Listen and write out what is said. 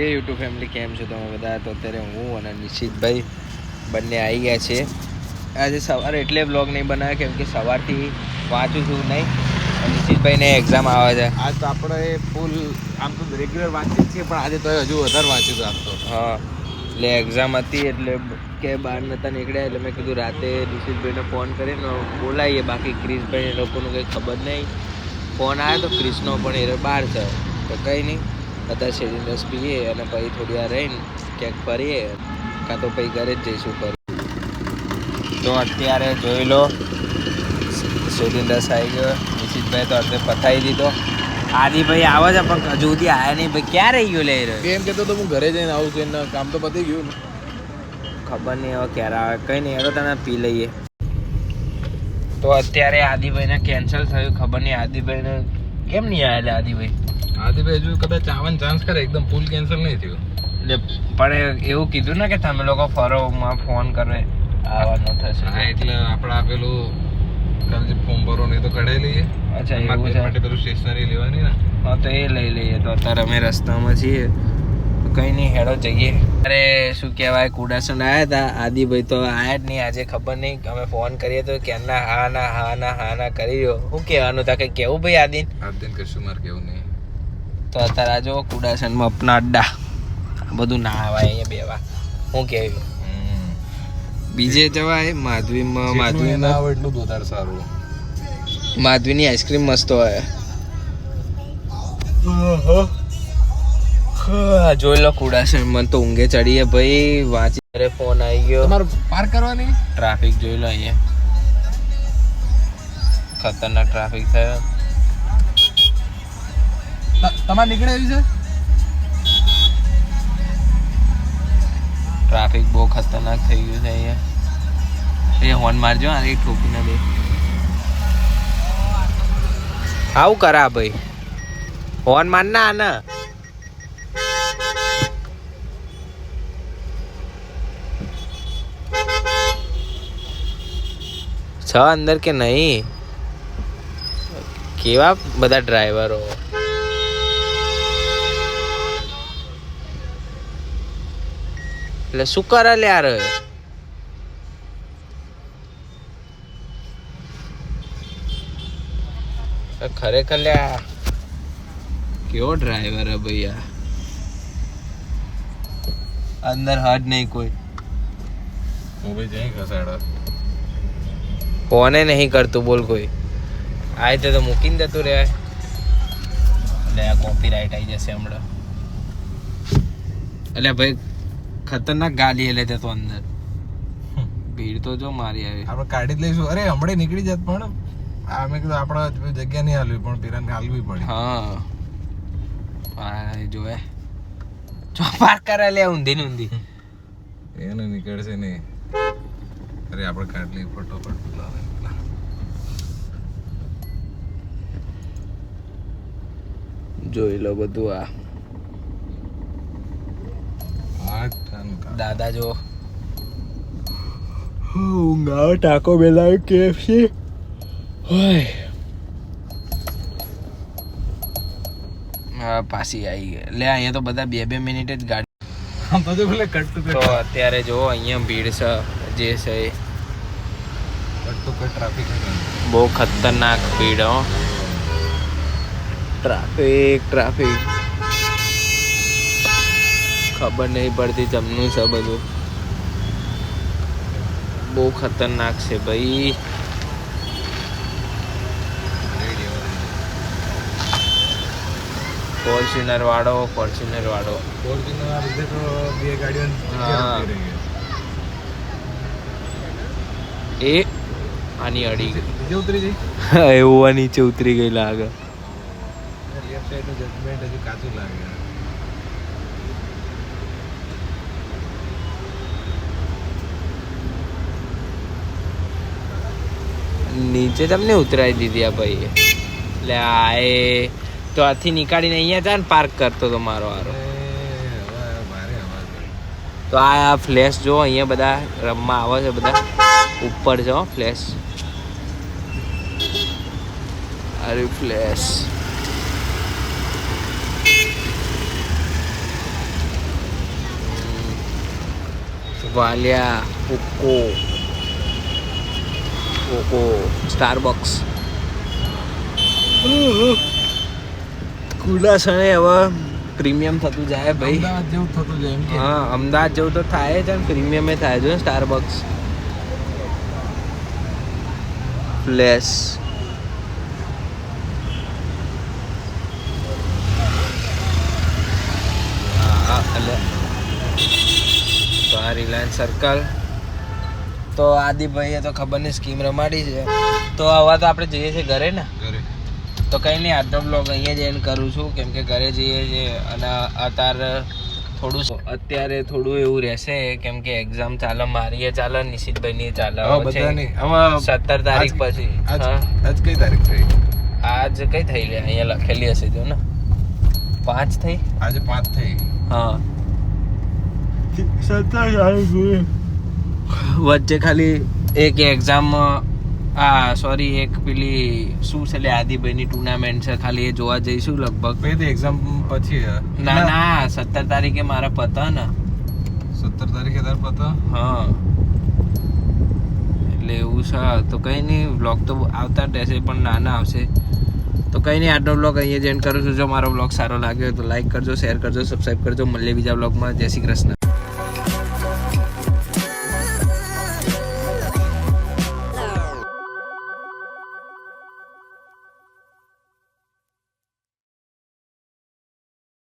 YouTube family કેમ છો તમે બધા? તો અત્યારે હું અને નિશિતભાઈ બંને આવી ગયા છીએ. આજે સવારે એટલે બ્લોગ નહીં બનાવ્યો કેમ કે સવારથી વાંચું છું નહીં. નિશિતભાઈને એક્ઝામ આવે છે. આજ તો આપણે ફૂલ આમ તો રેગ્યુલર વાંચીએ છીએ પણ આજે તો હજુ વધારે વાંચ્યું આજ તો. હા, એટલે એક્ઝામ હતી એટલે કે બહાર નહોતા નીકળ્યા એટલે મેં કીધું રાતે નિશિતભાઈને ફોન કરીને બોલાવીએ. બાકી ક્રિશભાઈ એ લોકોનું કંઈ ખબર નહીં. ફોન આવ્યો તો ક્રિશનો પણ એ બહાર છે તો કંઈ નહીં. બધા શેરીને રસ પીએ અને પછી થોડી વાર રહીને ક્યાંક ફરીએ કાં તો પછી ઘરે જ જઈશું ફરી. તો અત્યારે જોઈ લો શેરીને રસ આવી ગયો. નિશિતભાઈ તો અત્યારે પતાવી દીધો. આદિભાઈ આવે છે પણ હજુ સુધી આવ્યા નહીં. ભાઈ ક્યાં રહી ગયો? લઈ રહ્યો એમ કહેતો તો હું ઘરે જઈને આવું છું એને કામ તો પતી ગયું. ખબર નહીં હવે ક્યારે આવે. કંઈ નહીં, હવે તને પી લઈએ. તો અત્યારે આદિભાઈને કેન્સલ થયું. ખબર નહીં આદિભાઈને કેમ નહીં આવેલા. આદિભાઈ હજુ કદાચ આવવાનો ચાન્સ કરે, એકદમ ફૂલ કેન્સલ નહીં થયું. એટલે પણ એવું કીધું ને કે તમે લોકો ફરોમાં ફોન કરે આવવાનું થશે. હા, એટલે આપણે આપેલું કાલે જે ફોર્મ ભરવાનું એ તો કઢાઈ લઈએ. અચ્છા, એવું છે. માટે બધું સ્ટેશનરી લેવાની ને. હા, તો એ લઈ લઈએ. તો અત્યારે અમે રસ્તામાં છીએ તો કંઈ નહીં, હેડો જઈએ. અરે શું કહેવાય, કુડાસન આવ્યા હતા. આદિભાઈ તો આવ્યા જ નહીં આજે. ખબર નહીં, અમે ફોન કરીએ તો ક્યારના હા ના કરી રહ્યો. શું કહેવાનું હતા? કંઈ કેવું ભાઈ આદિન કશું મારે કેવું નહીં. તો અત્યારે આ જો કુડાસનમાં અપના અડ્ડા બધું ના આવાય અહીંયા બેવા. શું કહેવું? બીજે જવાય માધવીમાં ના આવે એટલું વધારે સારું. માધવીની આઈસ્ક્રીમ મસ્ત હોય. જોઈ લો કુડાસન. મને તો ઊંઘે ચડીએ ભાઈ. વાંચી ફોન આવી ગયો. તમારે પાર્ક કરવાની ટ્રાફિક જોઈ લો અહીંયા. ખતરનાક ટ્રાફિક થયો. તમારે નીકળે એવી છે. ટ્રાફિક બહુ ખતરનાક થઈ ગયું છે અહીંયા. એ હોર્ન મારજો. આ ઠોકી ના દે. આવું કરા ભાઈ. હોર્ન માર ના આને. છ અંદર કે નહીં? કેવા બધા ડ્રાઈવરો. એટલે શું કરે યાર? ખરેખર લ્યા કેવો ડ્રાઈવર હે ભાઈ. અંદર હદ નહીં કોઈ. ફોને નહીં કરતું બોલ કોઈ. આ રીતે તો મૂકીને જતું રે. એટલે આ કોપીરાઇટ આવી જશે હમણાં. એટલે ભાઈ ખતરનાક ગાડી એટલે તે તો અંદર ભીડ તો જો મારી આવી. આપણે કાઢી જ લઈશું. અરે હમણાં નીકળી જાત પણ મેં કીધું આપણે જગ્યા નહીં હાલવી પણ પીરાને હાલવી પડી. હા જોવે જો પાર્ક કરે લે ઊંધી એને નીકળશે નહીં. અરે આપણે કાઢ લઈએ ફટોફટ. જોઈ લો બધું. આ દાદા જો ઊંઘાવ ટાકો બેલાવ્યો KFC. હા પાછી આવી ગઈ. લે અહીંયા તો બધા 2-2 મિનિટ જ ગાડી. તો અત્યારે જો અહીંયા ભીડ છે જે છે ટ્રાફિક બહુ ખતરનાક ભીડ. હો ટ્રાફિક ખબર નહીં પડતી જમનું છે બધું. બહુ ખતરનાક છે ભાઈ. ફોર્ચ્યુનર વાળો બે ગાડીઓ. હા એ આની અડી ગઈ. ઉતરી જઈ એવું આ નીચે ઉતરી ગઈ લાગે. લેફ્ટ સાઈડનું જજમેન્ટ હજુ કાચું લાગે. નીચે તમને ઉતરાઈ દીધી આ ભાઈ. એટલે આ એ તો આથી નીકાળીને અહીંયા જા ને પાર્ક કરતો તો મારો હારો. તો આ ફ્લેશ જો અહીંયા બધા રમવા આવે છે. બધા ઉપર છે ફ્લેશ. અરે ફ્લેશ વાલિયા ઓકો સ્ટારબક્સ ખુલાસણે હવે પ્રીમિયમ થતું જાય ભાઈ. અમદાવાદ જેવું થતું જાય એમ કે હા અમદાવાદ જેવું તો થાય જ, પ્રીમિયમે થાય છે સ્ટારબક્સ ફ્લેશ. તો આ રિલાયન્સ સર્કલ તો આદિભાઈએ તો ખબર નહીં સ્કીમ રમાડી છે. તો હવે તો આપણે જઈએ છીએ ઘરે ને, ઘરે. તો કંઈ નહીં આજનો બ્લોગ અહીંયા જ એન્ડ કરું છું, કેમ કે ઘરે જઈએ છીએ અને અત્યારે થોડું એવું રહેશે કેમ કે એક્ઝામ ચાલે, મારી ચાલે, નિશિતભાઈની ચાલે. હવે બધાની હવે 17 તારીખ પછી. આજ કઈ તારીખ થઈ? આજ કઈ થઈ લે અહીંયા લખેલી હશે જો ને, 5 થઈ. આજે 5 થઈ. હા 17 તારીખ વચ્ચે ખાલી એક એક્ઝામ એક પેલી શું છે લે આદિભાઈની ટુર્નામેન્ટ છે, ખાલી એ જોવા જઈશું લગભગ. પછી એક્ઝામ પછી ના 17 તારીખે મારા પતા ને. 17 તારીખે તાર પતા? હા એટલે એવું છે. તો કંઈ નહીં, વ્લોગ તો આવતા જ રહેશે પણ નાના આવશે. તો કંઈ નહીં, આજનો વ્લોગ અહીંયા જ એન્ડ કરું છું. જો મારો વ્લોગ સારો લાગ્યો તો લાઈક કરજો, શેર કરજો, સબસ્ક્રાઈબ કરજો. મળીએ બીજા વ્લોગમાં. જય શ્રી કૃષ્ણ.